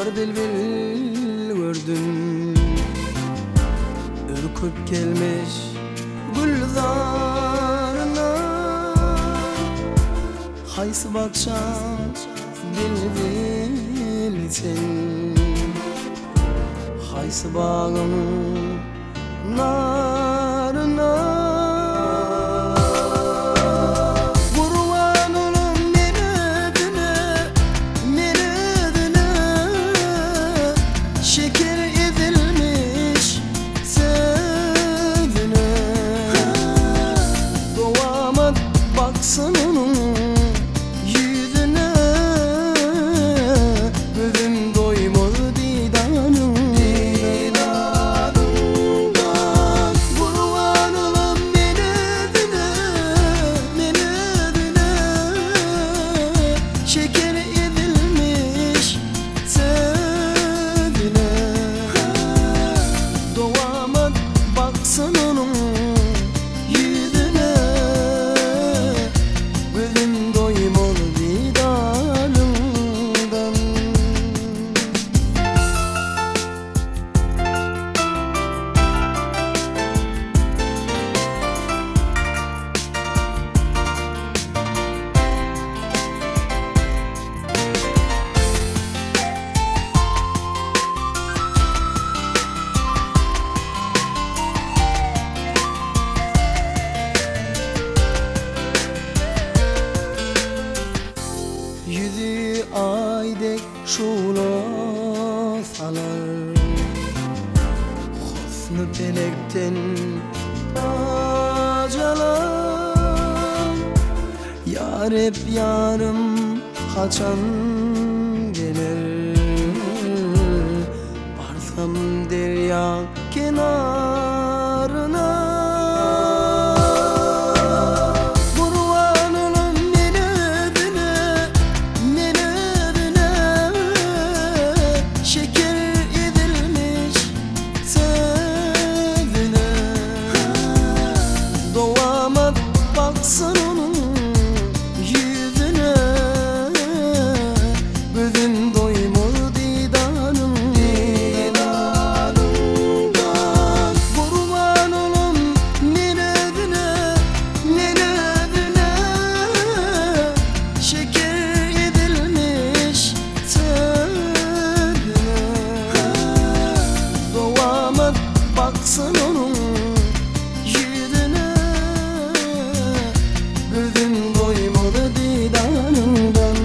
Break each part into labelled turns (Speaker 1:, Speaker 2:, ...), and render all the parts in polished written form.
Speaker 1: Yar bilbil gördüm, ürküp gelmiş güldarına. Haysı bakşam bilbilsin, haysı bağım narına. Baksın onun yüzüne, gözüm doymaz didanından. Kurban olam menedine, menedine, şeker edilmiş sevdine. Doğamad baksın onun yüzüne, gözüm doymaz didanından. Yüzü aydek şulo salar, husnu pelekten acalar. Yar hep yarım kaçan gelir, varsam derya kenarına. Baksın onun yüzüne, gözüm doymaz didanından. Kurban olam menedine, menedine, şeker edilmiş sevdine. Doğamad baksın onun yüzüne, gözüm doymaz didanından.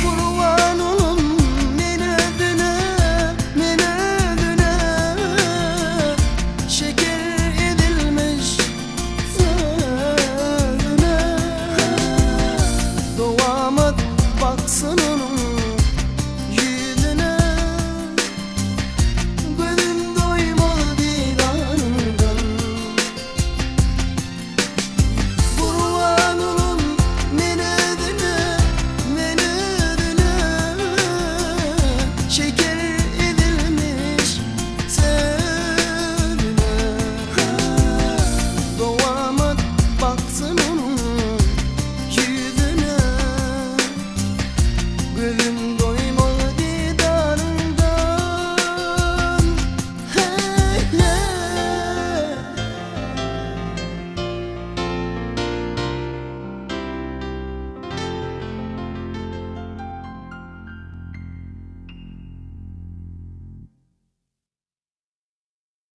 Speaker 1: Kurban olam menedine, menedine, şeker edilmiş sevdine. Doğamad baksın onun yüzüne, gözüm doymaz didanından. Kurban olam menedine, menedine, şeker